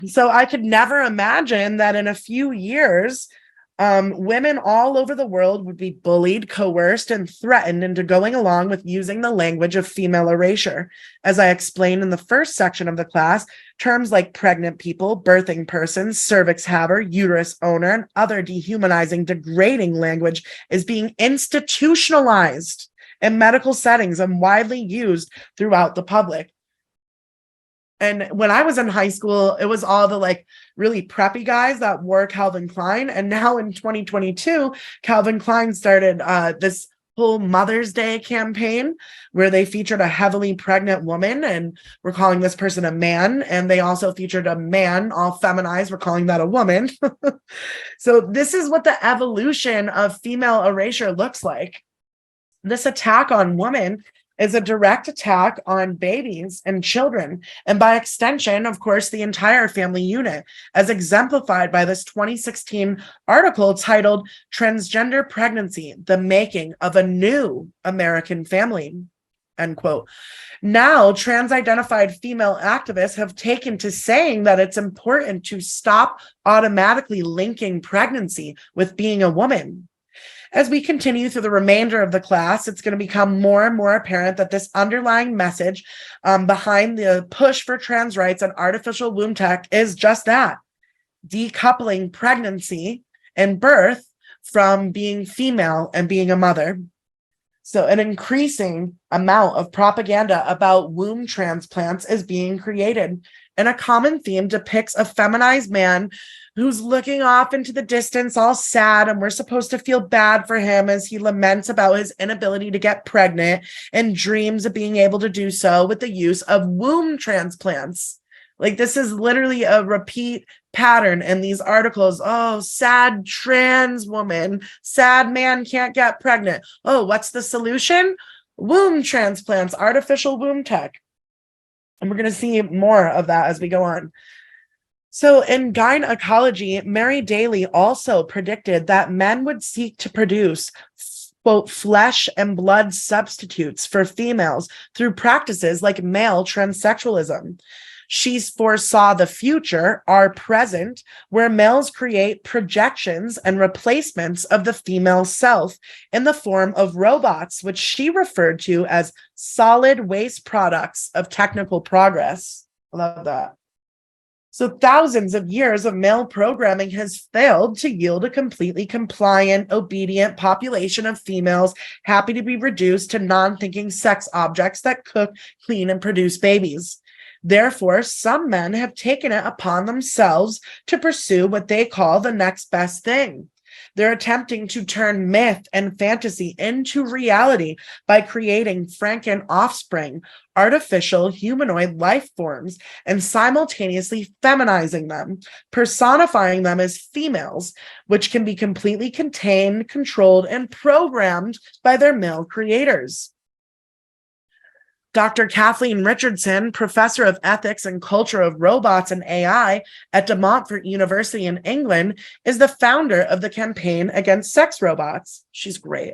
So I could never imagine that in a few years, women all over the world would be bullied, coerced, and threatened into going along with using the language of female erasure. As I explained in the first section of the class, terms like pregnant people, birthing persons, cervix haver, uterus owner, and other dehumanizing, degrading language is being institutionalized in medical settings and widely used throughout the public. And when I was in high school, it was all the like really preppy guys that wore Calvin Klein. And now in 2022, Calvin Klein started this whole Mother's Day campaign where they featured a heavily pregnant woman and we're calling this person a man. And they also featured a man, all feminized. We're calling that a woman. So this is what the evolution of female erasure looks like. This attack on women is a direct attack on babies and children, and by extension, of course, the entire family unit, as exemplified by this 2016 article titled Transgender Pregnancy, the Making of a New American Family, end quote. Now, trans-identified female activists have taken to saying that it's important to stop automatically linking pregnancy with being a woman. As we continue through the remainder of the class, it's going to become more and more apparent that this underlying message behind the push for trans rights and artificial womb tech is just that, decoupling pregnancy and birth from being female and being a mother. So an increasing amount of propaganda about womb transplants is being created, and a common theme depicts a feminized man who's looking off into the distance, all sad, and we're supposed to feel bad for him as he laments about his inability to get pregnant and dreams of being able to do so with the use of womb transplants. Like, this is literally a repeat pattern in these articles. Oh, sad trans woman, sad man can't get pregnant. Oh, what's the solution? Womb transplants, artificial womb tech. And we're going to see more of that as we go on. So in gynecology, Mary Daly also predicted that men would seek to produce, quote, flesh and blood substitutes for females through practices like male transsexualism. She foresaw the future, our present, where males create projections and replacements of the female self in the form of robots, which she referred to as solid waste products of technical progress. I love that. So thousands of years of male programming has failed to yield a completely compliant, obedient population of females happy to be reduced to non-thinking sex objects that cook, clean, and produce babies. Therefore, some men have taken it upon themselves to pursue what they call the next best thing. They're attempting to turn myth and fantasy into reality by creating Franken offspring, artificial humanoid life forms, and simultaneously feminizing them, personifying them as females, which can be completely contained, controlled, and programmed by their male creators. Dr. Kathleen Richardson, professor of ethics and culture of robots and AI at De Montfort University in England, is the founder of the campaign against sex robots. She's great.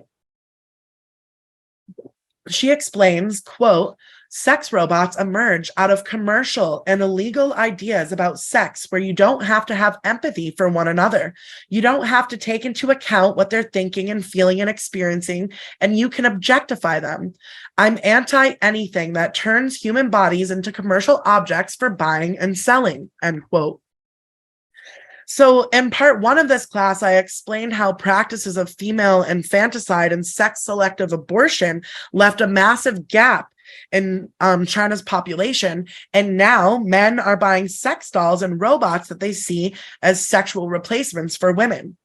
She explains, quote, sex robots emerge out of commercial and illegal ideas about sex where you don't have to have empathy for one another. You don't have to take into account what they're thinking and feeling and experiencing, and you can objectify them. I'm anti anything that turns human bodies into commercial objects for buying and selling, end quote. So in part one of this class, I explained how practices of female infanticide and sex-selective abortion left a massive gap in China's population, and now men are buying sex dolls and robots that they see as sexual replacements for women.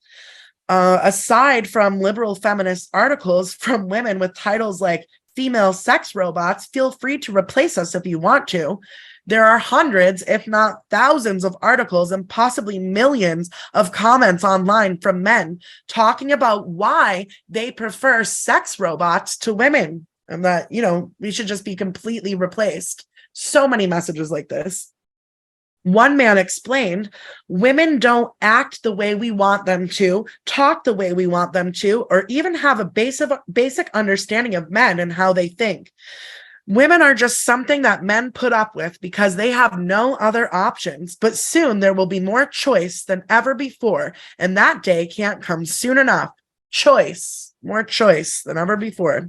Aside from liberal feminist articles from women with titles like female sex robots, feel free to replace us if you want to, there are hundreds, if not thousands, of articles and possibly millions of comments online from men talking about why they prefer sex robots to women and that, we should just be completely replaced. So many messages like this. One man explained, women don't act the way we want them to, talk the way we want them to, or even have a basic understanding of men and how they think. Women are just something that men put up with because they have no other options, but soon there will be more choice than ever before, and that day can't come soon enough. Choice, more choice than ever before.